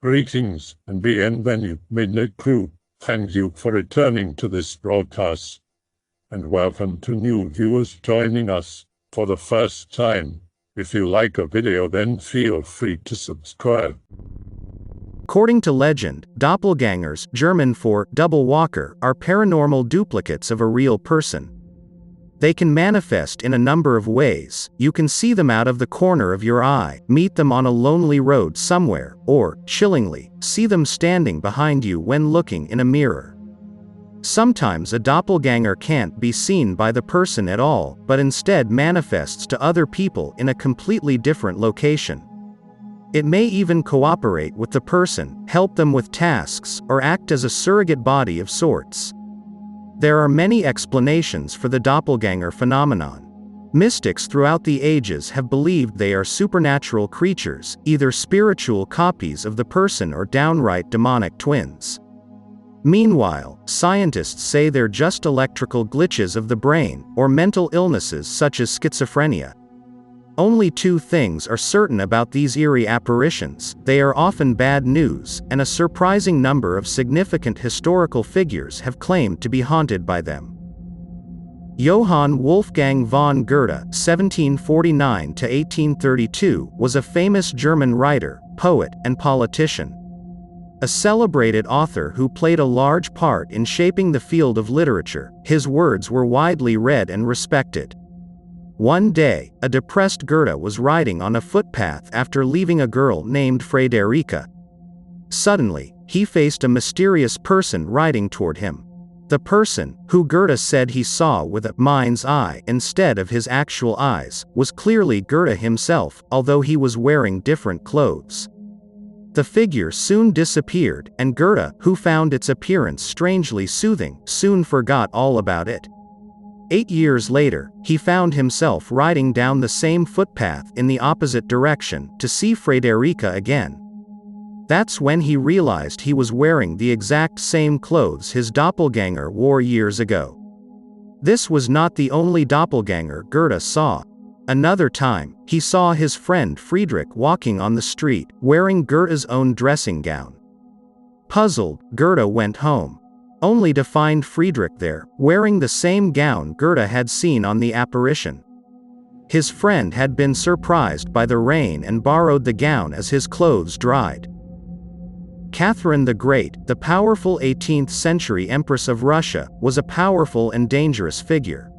Greetings and bienvenue, midnight crew. Thank you for returning to this broadcast. And welcome to new viewers joining us for the first time. If you like a video, then feel free to subscribe. According to legend, doppelgangers, German for double walker, are paranormal duplicates of a real person. They can manifest in a number of ways. You can see them out of the corner of your eye, meet them on a lonely road somewhere, or, chillingly, see them standing behind you when looking in a mirror. Sometimes a doppelganger can't be seen by the person at all, but instead manifests to other people in a completely different location. It may even cooperate with the person, help them with tasks, or act as a surrogate body of sorts. There are many explanations for the doppelganger phenomenon. Mystics throughout the ages have believed they are supernatural creatures, either spiritual copies of the person or downright demonic twins. Meanwhile, scientists say they're just electrical glitches of the brain, or mental illnesses such as schizophrenia. Only two things are certain about these eerie apparitions: they are often bad news, and a surprising number of significant historical figures have claimed to be haunted by them. Johann Wolfgang von Goethe (1749–1832) was a famous German writer, poet, and politician. A celebrated author who played a large part in shaping the field of literature, his words were widely read and respected. One day, a depressed Goethe was riding on a footpath after leaving a girl named Frederica. Suddenly, he faced a mysterious person riding toward him. The person, who Goethe said he saw with a mind's eye instead of his actual eyes, was clearly Goethe himself, although he was wearing different clothes. The figure soon disappeared, and Goethe, who found its appearance strangely soothing, soon forgot all about it. 8 years later, he found himself riding down the same footpath in the opposite direction to see Frederica again. That's when he realized he was wearing the exact same clothes his doppelganger wore years ago. This was not the only doppelganger Goethe saw. Another time, he saw his friend Frederick walking on the street, wearing Goethe's own dressing gown. Puzzled, Goethe went home, only to find Frederick there, wearing the same gown Goethe had seen on the apparition. His friend had been surprised by the rain and borrowed the gown as his clothes dried. Catherine the Great, the powerful 18th century Empress of Russia, was a powerful and dangerous figure.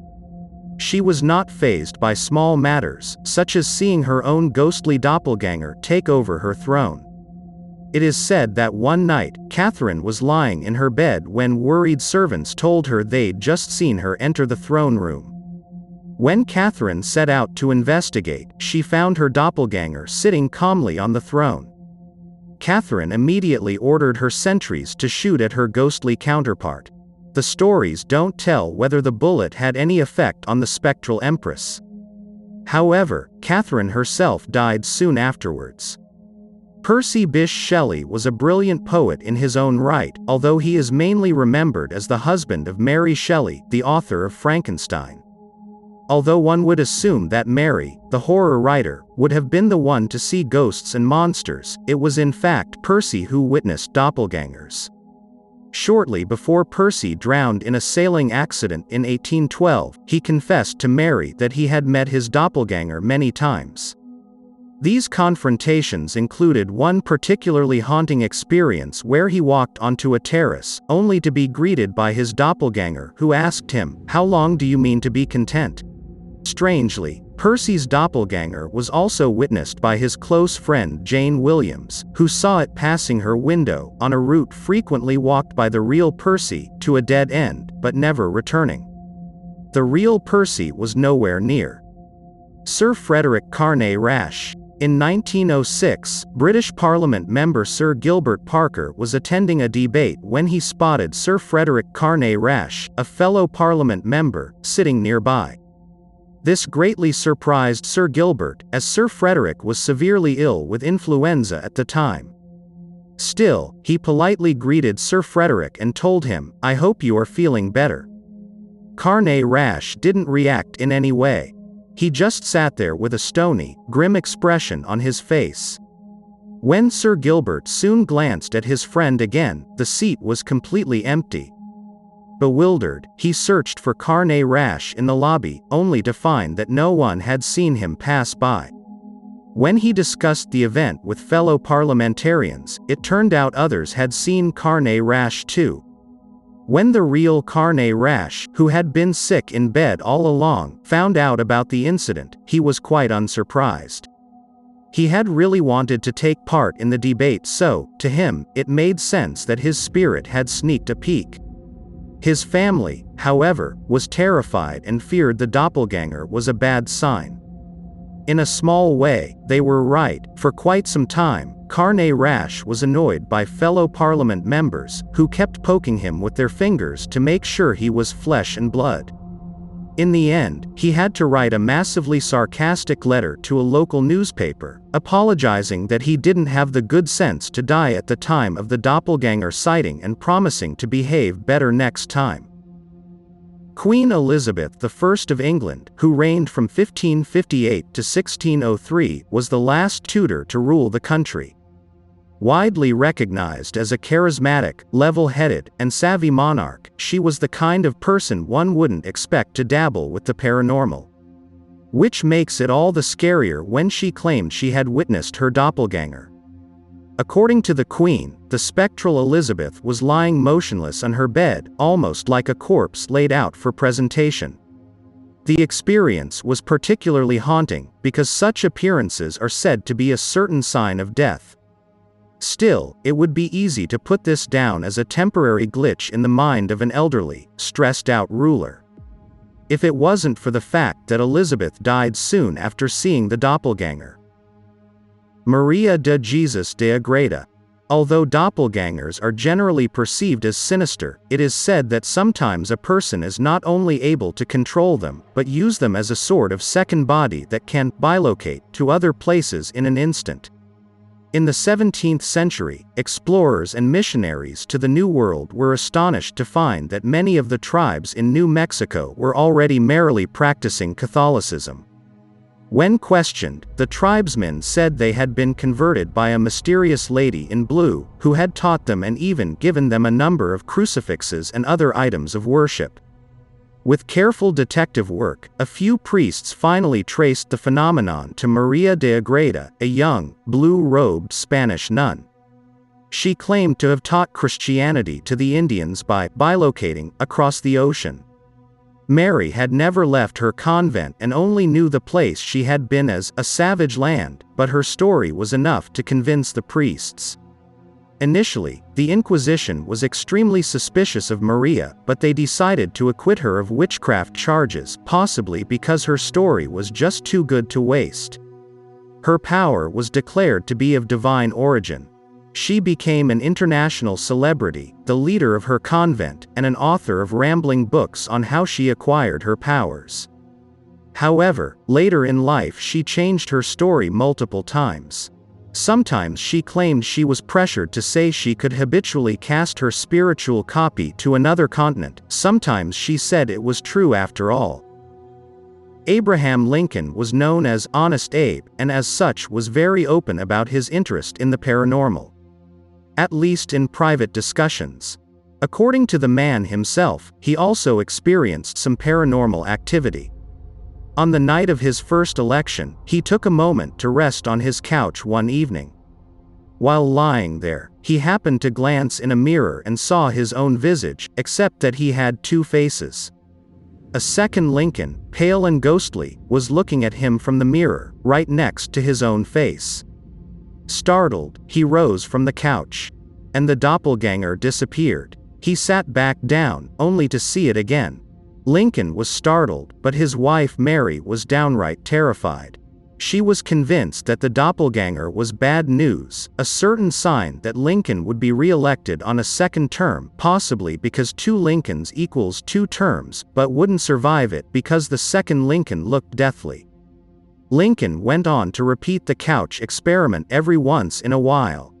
She was not fazed by small matters, such as seeing her own ghostly doppelganger take over her throne. It is said that one night, Catherine was lying in her bed when worried servants told her they'd just seen her enter the throne room. When Catherine set out to investigate, she found her doppelganger sitting calmly on the throne. Catherine immediately ordered her sentries to shoot at her ghostly counterpart. The stories don't tell whether the bullet had any effect on the spectral empress. However, Catherine herself died soon afterwards. Percy Bysshe Shelley was a brilliant poet in his own right, although he is mainly remembered as the husband of Mary Shelley, the author of Frankenstein. Although one would assume that Mary, the horror writer, would have been the one to see ghosts and monsters, it was in fact Percy who witnessed doppelgangers. Shortly before Percy drowned in a sailing accident in 1812, he confessed to Mary that he had met his doppelganger many times. These confrontations included one particularly haunting experience where he walked onto a terrace, only to be greeted by his doppelganger who asked him, "How long do you mean to be content?" Strangely, Percy's doppelganger was also witnessed by his close friend Jane Williams, who saw it passing her window, on a route frequently walked by the real Percy, to a dead end, but never returning. The real Percy was nowhere near. Sir Frederick Carne Rasch. In 1906, British Parliament member Sir Gilbert Parker was attending a debate when he spotted Sir Frederick Carne Rasch, a fellow Parliament member, sitting nearby. This greatly surprised Sir Gilbert, as Sir Frederick was severely ill with influenza at the time. Still, he politely greeted Sir Frederick and told him, "I hope you are feeling better." Carne Rasch didn't react in any way. He just sat there with a stony, grim expression on his face. When Sir Gilbert soon glanced at his friend again, the seat was completely empty. Bewildered, he searched for Carne Rasch in the lobby, only to find that no one had seen him pass by. When he discussed the event with fellow parliamentarians, it turned out others had seen Carne Rasch too. When the real Carne Rasch, who had been sick in bed all along, found out about the incident, he was quite unsurprised. He had really wanted to take part in the debate, so, to him, it made sense that his spirit had sneaked a peek. His family, however, was terrified and feared the doppelganger was a bad sign. In a small way, they were right. For quite some time, Carne Rasch was annoyed by fellow parliament members, who kept poking him with their fingers to make sure he was flesh and blood. In the end, he had to write a massively sarcastic letter to a local newspaper, apologizing that he didn't have the good sense to die at the time of the doppelganger sighting and promising to behave better next time. Queen Elizabeth I of England, who reigned from 1558 to 1603, was the last Tudor to rule the country. Widely recognized as a charismatic, level-headed, and savvy monarch, she was the kind of person one wouldn't expect to dabble with the paranormal. Which makes it all the scarier when she claimed she had witnessed her doppelganger. According to the Queen, the spectral Elizabeth was lying motionless on her bed, almost like a corpse laid out for presentation. The experience was particularly haunting, because such appearances are said to be a certain sign of death. Still, it would be easy to put this down as a temporary glitch in the mind of an elderly, stressed-out ruler. If it wasn't for the fact that Elizabeth died soon after seeing the doppelganger. Maria de Jesus de Agreda. Although doppelgangers are generally perceived as sinister, it is said that sometimes a person is not only able to control them, but use them as a sort of second body that can bilocate to other places in an instant. In the 17th century, explorers and missionaries to the New World were astonished to find that many of the tribes in New Mexico were already merrily practicing Catholicism. When questioned, the tribesmen said they had been converted by a mysterious lady in blue, who had taught them and even given them a number of crucifixes and other items of worship. With careful detective work, a few priests finally traced the phenomenon to Maria de Agreda, a young, blue-robed Spanish nun. She claimed to have taught Christianity to the Indians by bilocating across the ocean. Mary had never left her convent and only knew the place she had been as a savage land, but her story was enough to convince the priests. Initially, the Inquisition was extremely suspicious of Maria, but they decided to acquit her of witchcraft charges, possibly because her story was just too good to waste. Her power was declared to be of divine origin. She became an international celebrity, the leader of her convent, and an author of rambling books on how she acquired her powers. However, later in life she changed her story multiple times. Sometimes she claimed she was pressured to say she could habitually cast her spiritual copy to another continent. Sometimes she said it was true after all. Abraham Lincoln was known as Honest Abe, and as such was very open about his interest in the paranormal. At least in private discussions. According to the man himself, he also experienced some paranormal activity. On the night of his first election, he took a moment to rest on his couch one evening. While lying there, he happened to glance in a mirror and saw his own visage, except that he had two faces. A second Lincoln, pale and ghostly, was looking at him from the mirror, right next to his own face. Startled, he rose from the couch. And the doppelganger disappeared. He sat back down, only to see it again. Lincoln was startled, but his wife Mary was downright terrified. She was convinced that the doppelganger was bad news, a certain sign that Lincoln would be re-elected on a second term, possibly because 2 Lincolns equals 2 terms, but wouldn't survive it because the second Lincoln looked deathly. Lincoln went on to repeat the couch experiment every once in a while.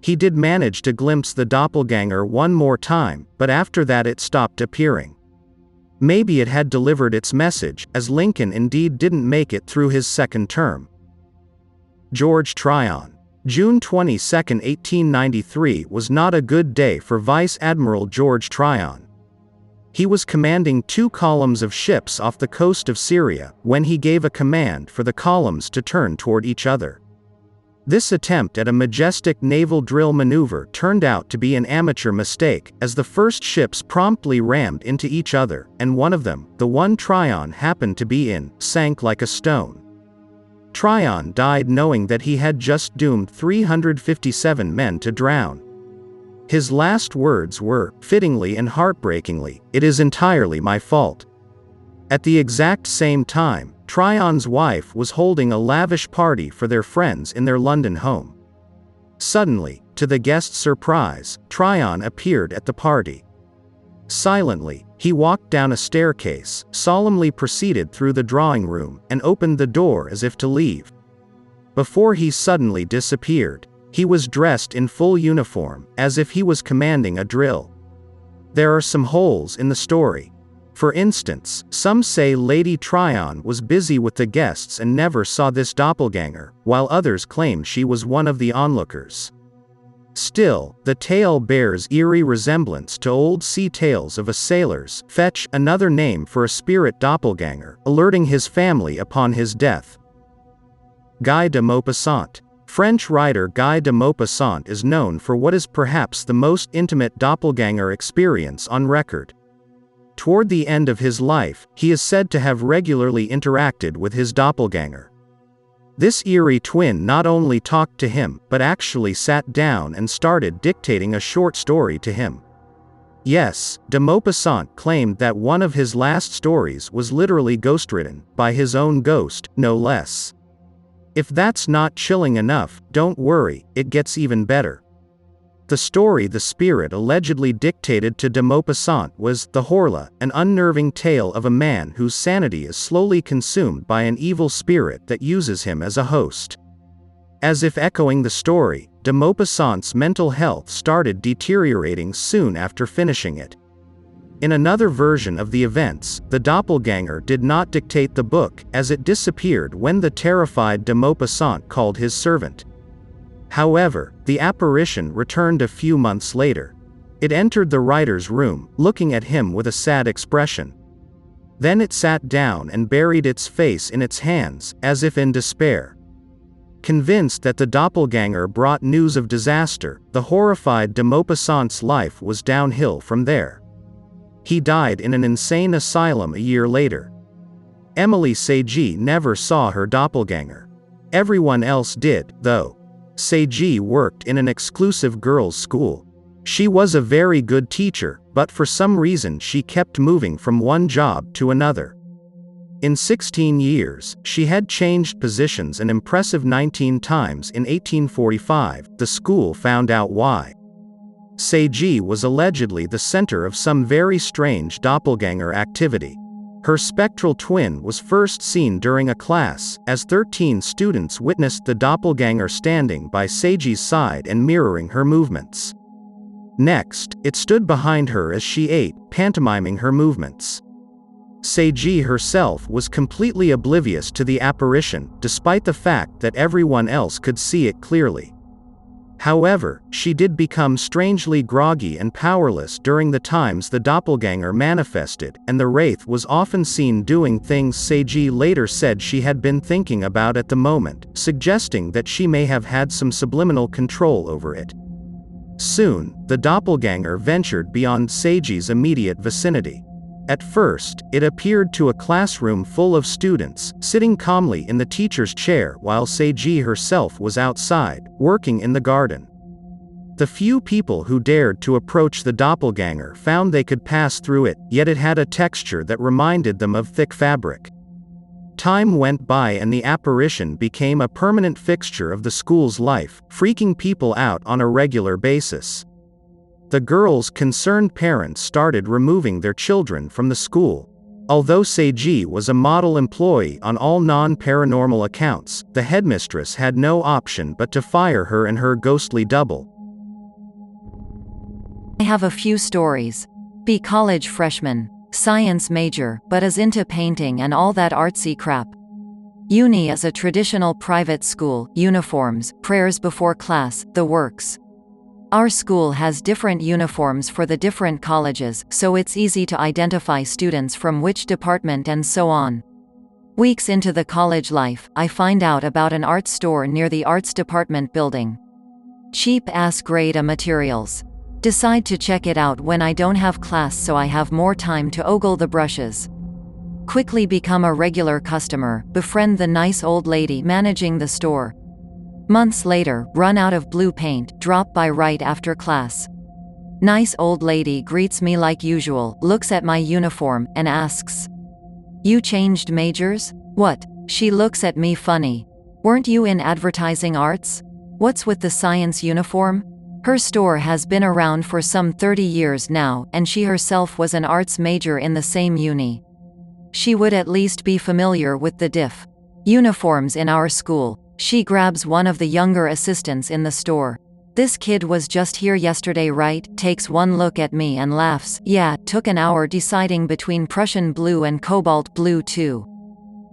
He did manage to glimpse the doppelganger one more time, but after that it stopped appearing. Maybe it had delivered its message, as Lincoln indeed didn't make it through his second term. George Tryon. June 22, 1893 was not a good day for Vice Admiral George Tryon. He was commanding 2 columns of ships off the coast of Syria when he gave a command for the columns to turn toward each other. This attempt at a majestic naval drill maneuver turned out to be an amateur mistake, as the first ships promptly rammed into each other, and one of them, the one Tryon happened to be in, sank like a stone. Tryon died knowing that he had just doomed 357 men to drown. His last words were, fittingly and heartbreakingly, "It is entirely my fault." At the exact same time, Tryon's wife was holding a lavish party for their friends in their London home. Suddenly, to the guests' surprise, Tryon appeared at the party. Silently, he walked down a staircase, solemnly proceeded through the drawing room, and opened the door as if to leave. Before he suddenly disappeared, he was dressed in full uniform, as if he was commanding a drill. There are some holes in the story. For instance, some say Lady Tryon was busy with the guests and never saw this doppelganger, while others claim she was one of the onlookers. Still, the tale bears eerie resemblance to old sea tales of a sailor's fetch, another name for a spirit doppelganger, alerting his family upon his death. Guy de Maupassant. French writer Guy de Maupassant is known for what is perhaps the most intimate doppelganger experience on record. Toward the end of his life, he is said to have regularly interacted with his doppelganger. This eerie twin not only talked to him, but actually sat down and started dictating a short story to him. Yes, de Maupassant claimed that one of his last stories was literally ghostwritten, by his own ghost, no less. If that's not chilling enough, don't worry, it gets even better. The story the spirit allegedly dictated to de Maupassant was The Horla, an unnerving tale of a man whose sanity is slowly consumed by an evil spirit that uses him as a host. As if echoing the story, de Maupassant's mental health started deteriorating soon after finishing it. In another version of the events, the doppelganger did not dictate the book, as it disappeared when the terrified de Maupassant called his servant. However, the apparition returned a few months later. It entered the writer's room, looking at him with a sad expression. Then it sat down and buried its face in its hands, as if in despair. Convinced that the doppelganger brought news of disaster, the horrified de Maupassant's life was downhill from there. He died in an insane asylum a year later. Emilie Sagee never saw her doppelganger. Everyone else did, though. Sagee worked in an exclusive girls' school. She was a very good teacher, but for some reason she kept moving from one job to another. In 16 years, she had changed positions an impressive 19 times. In 1845, the school found out why. Sagee was allegedly the center of some very strange doppelganger activity. Her spectral twin was first seen during a class, as 13 students witnessed the doppelganger standing by Sagee's side and mirroring her movements. Next, it stood behind her as she ate, pantomiming her movements. Sagee herself was completely oblivious to the apparition, despite the fact that everyone else could see it clearly. However, she did become strangely groggy and powerless during the times the doppelganger manifested, and the wraith was often seen doing things Sagee later said she had been thinking about at the moment, suggesting that she may have had some subliminal control over it. Soon, the doppelganger ventured beyond Sagee's immediate vicinity. At first, it appeared to a classroom full of students, sitting calmly in the teacher's chair while Sagee herself was outside, working in the garden. The few people who dared to approach the doppelganger found they could pass through it, yet it had a texture that reminded them of thick fabric. Time went by and the apparition became a permanent fixture of the school's life, freaking people out on a regular basis. The girls' concerned parents started removing their children from the school. Although Sagee was a model employee on all non-paranormal accounts, the headmistress had no option but to fire her and her ghostly double. I have a few stories. Be college freshman, science major, but is into painting and all that artsy crap. Uni is a traditional private school, uniforms, prayers before class, the works. Our school has different uniforms for the different colleges, so it's easy to identify students from which department and so on. Weeks into the college life, I find out about an art store near the arts department building. Cheap-ass grade A materials. Decide to check it out when I don't have class so I have more time to ogle the brushes. Quickly become a regular customer, befriend the nice old lady managing the store. Months later, run out of blue paint, drop by right after class. Nice old lady greets me like usual, looks at my uniform, and asks, "You changed majors? What?" She looks at me funny. "Weren't you in advertising arts? What's with the science uniform?" Her store has been around for some 30 years now, and she herself was an arts major in the same uni. She would at least be familiar with the uniforms in our school. She grabs one of the younger assistants in the store. "This kid was just here yesterday, right?" Takes one look at me and laughs. "Yeah, took an hour deciding between Prussian blue and cobalt blue too.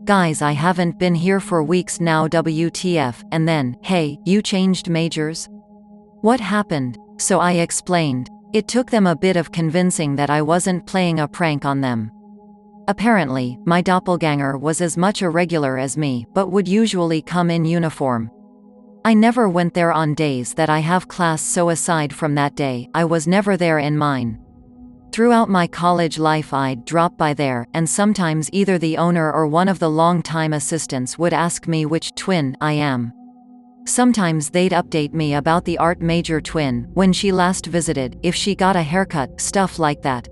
Guys, I haven't been here for weeks now, WTF." And then, "Hey, you changed majors? What happened?" So I explained. It took them a bit of convincing that I wasn't playing a prank on them. Apparently, my doppelganger was as much a regular as me, but would usually come in uniform. I never went there on days that I have class, so aside from that day, I was never there in mine. Throughout my college life I'd drop by there, and sometimes either the owner or one of the long-time assistants would ask me which twin I am. Sometimes they'd update me about the art major twin, when she last visited, if she got a haircut, stuff like that.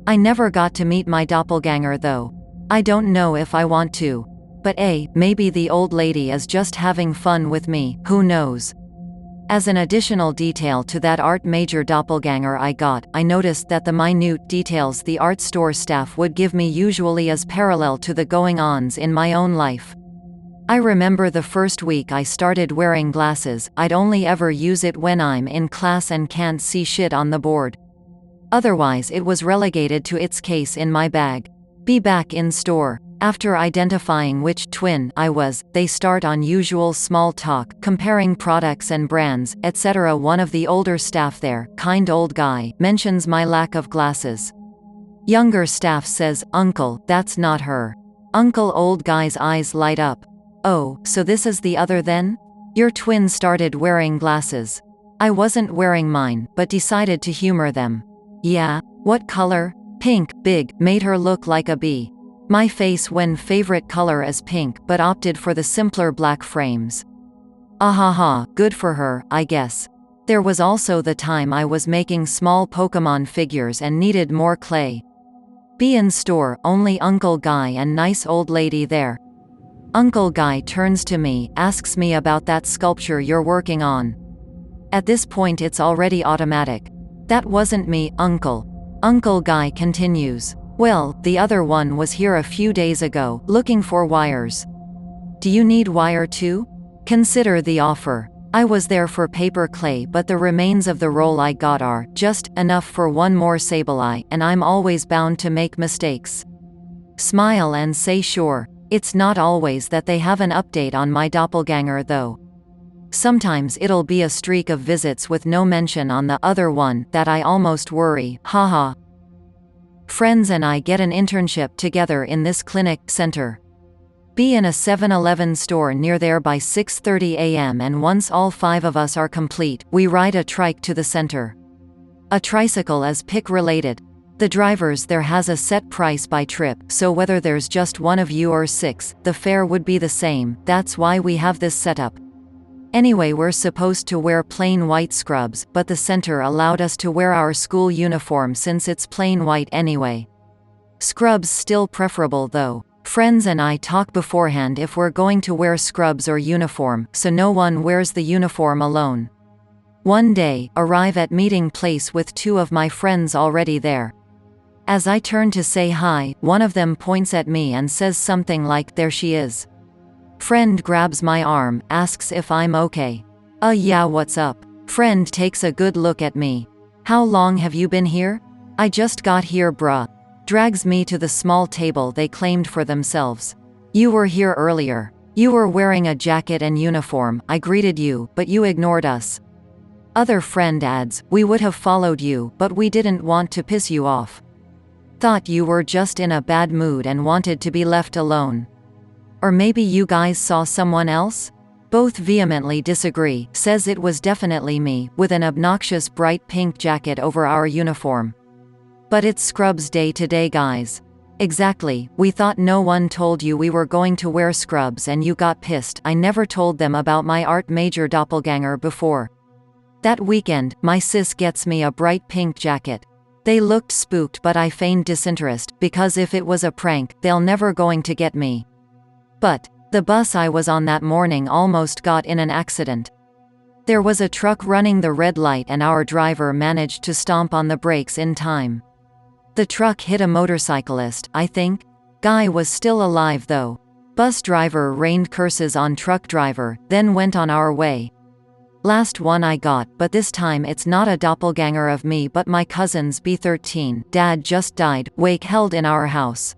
I never got to meet my doppelganger though. I don't know if I want to. But maybe the old lady is just having fun with me, who knows. As an additional detail to that art major doppelganger I noticed that the minute details the art store staff would give me usually is parallel to the going-ons in my own life. I remember the first week I started wearing glasses, I'd only ever use it when I'm in class and can't see shit on the board. Otherwise it was relegated to its case in my bag. Be back in store. After identifying which twin I was, they start on usual small talk, comparing products and brands, etc. One of the older staff there, kind old guy, mentions my lack of glasses. Younger staff says, "Uncle, that's not her." Uncle old guy's eyes light up. "Oh, so this is the other then? Your twin started wearing glasses." I wasn't wearing mine, but decided to humor them. "Yeah, what color?" "Pink, big," made her look like a bee. My face when favorite color is pink, but opted for the simpler black frames. Ahaha, good for her, I guess. There was also the time I was making small Pokemon figures and needed more clay. Be in store, only Uncle Guy and nice old lady there. Uncle Guy turns to me, asks me about that sculpture you're working on. At this point it's already automatic. "That wasn't me, Uncle." Uncle Guy continues. "Well, the other one was here a few days ago, looking for wires. Do you need wire too? Consider the offer. I was there for paper clay, but the remains of the roll I got are just enough for one more Sableye, and I'm always bound to make mistakes. Smile and say sure. It's not always that they have an update on my doppelganger though. Sometimes it'll be a streak of visits with no mention on the other one that I almost worry, haha. Friends and I get an internship together in this clinic center. Be in a 7-Eleven store near there by 6:30 a.m. and once all 5 of us are complete, we ride a trike to the center. A tricycle is pick related. The drivers there has a set price by trip, so whether there's just one of you or 6, the fare would be the same. That's why we have this setup. Anyway, we're supposed to wear plain white scrubs, but the center allowed us to wear our school uniform since it's plain white anyway. Scrubs still preferable though. Friends and I talk beforehand if we're going to wear scrubs or uniform, so no one wears the uniform alone. One day, arrive at meeting place with 2 of my friends already there. As I turn to say hi, one of them points at me and says something like, "There she is." Friend grabs my arm, asks if I'm okay. Yeah, what's up? Friend takes a good look at me. "How long have you been here?" "I just got here, bruh." Drags me to the small table they claimed for themselves. You were here earlier. You were wearing a jacket and uniform. I greeted you, but you ignored us. Other friend adds, we would have followed you, but we didn't want to piss you off. Thought you were just in a bad mood and wanted to be left alone. Or maybe you guys saw someone else? Both vehemently disagree, says it was definitely me, with an obnoxious bright pink jacket over our uniform. But it's Scrubs Day today, guys. Exactly, we thought no one told you we were going to wear scrubs and you got pissed. I never told them about my art major doppelganger before. That weekend, my sis gets me a bright pink jacket. They looked spooked, but I feigned disinterest, because if it was a prank, they'll never going to get me. But the bus I was on that morning almost got in an accident. There was a truck running the red light and our driver managed to stomp on the brakes in time. The truck hit a motorcyclist, I think. Guy was still alive though. Bus driver rained curses on truck driver, then went on our way. Last one I got, but this time it's not a doppelganger of me but my cousin's B13. Dad just died, wake held in our house.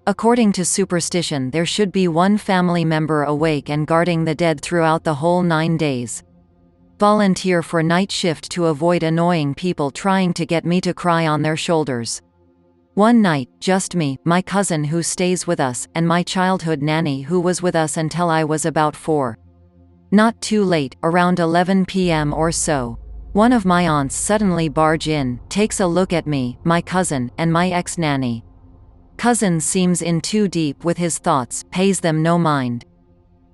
According to superstition, there should be one family member awake and guarding the dead throughout the whole 9 days. Volunteer for night shift to avoid annoying people trying to get me to cry on their shoulders. One night, just me, my cousin who stays with us, and my childhood nanny who was with us until I was about 4. Not too late, around 11 p.m. or so. One of my aunts suddenly barge in, takes a look at me, my cousin, and my ex-nanny. Cousin seems in too deep with his thoughts, pays them no mind.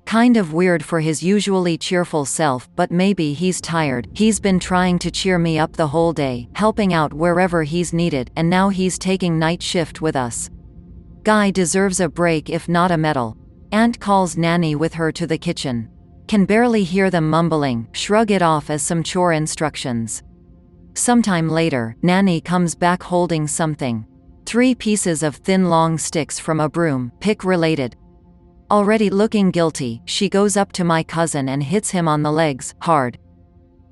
Kind of weird for his usually cheerful self, but maybe he's tired. He's been trying to cheer me up the whole day, helping out wherever he's needed, and now he's taking night shift with us. Guy deserves a break if not a medal. Aunt calls nanny with her to the kitchen. Can barely hear them mumbling, shrug it off as some chore instructions. Sometime later, nanny comes back holding something. 3 pieces of thin long sticks from a broom, pick related. Already looking guilty, she goes up to my cousin and hits him on the legs, hard.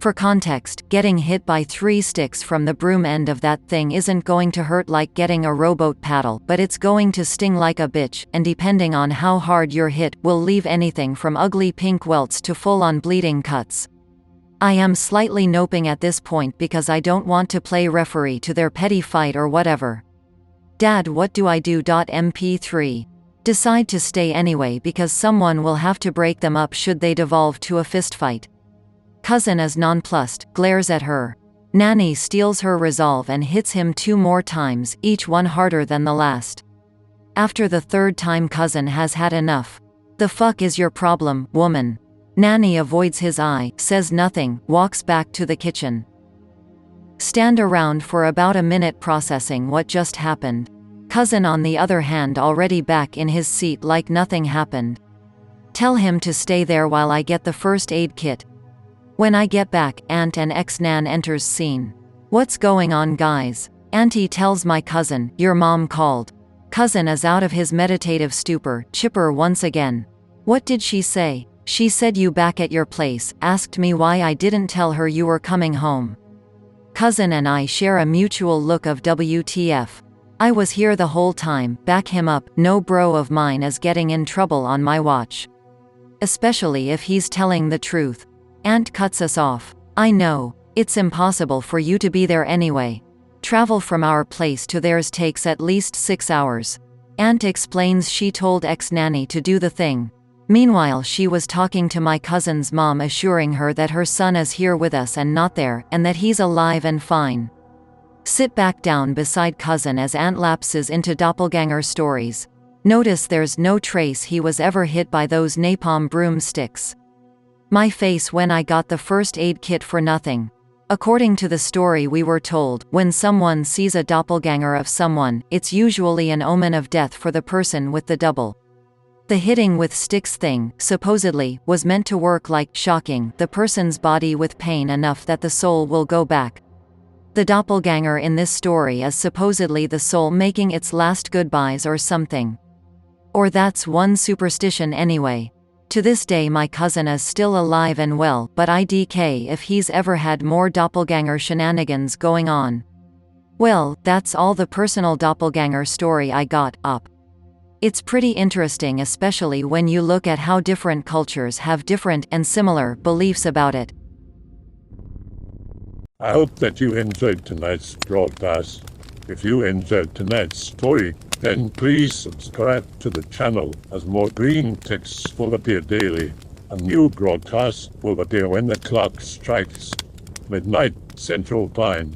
For context, getting hit by 3 sticks from the broom end of that thing isn't going to hurt like getting a rowboat paddle, but it's going to sting like a bitch, and depending on how hard you're hit, will leave anything from ugly pink welts to full-on bleeding cuts. I am slightly noping at this point because I don't want to play referee to their petty fight or whatever. Dad, what do I do? MP3. Decide to stay anyway because someone will have to break them up should they devolve to a fistfight. Cousin is nonplussed, glares at her. Nanny steals her resolve and hits him 2 more times, each one harder than the last. After the 3rd time, cousin has had enough. The fuck is your problem, woman? Nanny avoids his eye, says nothing, walks back to the kitchen. Stand around for about a minute processing what just happened. Cousin on the other hand already back in his seat like nothing happened. Tell him to stay there while I get the first aid kit. When I get back, aunt and ex-nan enters scene. What's going on, guys? Auntie tells my cousin, your mom called. Cousin is out of his meditative stupor, chipper once again. What did she say? She said you back at your place, asked me why I didn't tell her you were coming home. Cousin and I share a mutual look of WTF. I was here the whole time, back him up, no bro of mine is getting in trouble on my watch. Especially if he's telling the truth. Aunt cuts us off. I know. It's impossible for you to be there anyway. Travel from our place to theirs takes at least 6 hours. Aunt explains she told ex-nanny to do the thing. Meanwhile, she was talking to my cousin's mom, assuring her that her son is here with us and not there, and that he's alive and fine. Sit back down beside cousin as aunt lapses into doppelganger stories. Notice there's no trace he was ever hit by those napalm broomsticks. My face when I got the first aid kit for nothing. According to the story we were told, when someone sees a doppelganger of someone, it's usually an omen of death for the person with the double. The hitting with sticks thing, supposedly, was meant to work like shocking the person's body with pain enough that the soul will go back. The doppelganger in this story is supposedly the soul making its last goodbyes or something. Or that's one superstition anyway. To this day my cousin is still alive and well, but IDK if he's ever had more doppelganger shenanigans going on. Well, that's all the personal doppelganger story I got up. It's pretty interesting, especially when you look at how different cultures have different and similar beliefs about it. I hope that you enjoyed tonight's broadcast. If you enjoyed tonight's story, then please subscribe to the channel, as more green texts will appear daily. A new broadcast will appear when the clock strikes midnight Central Time.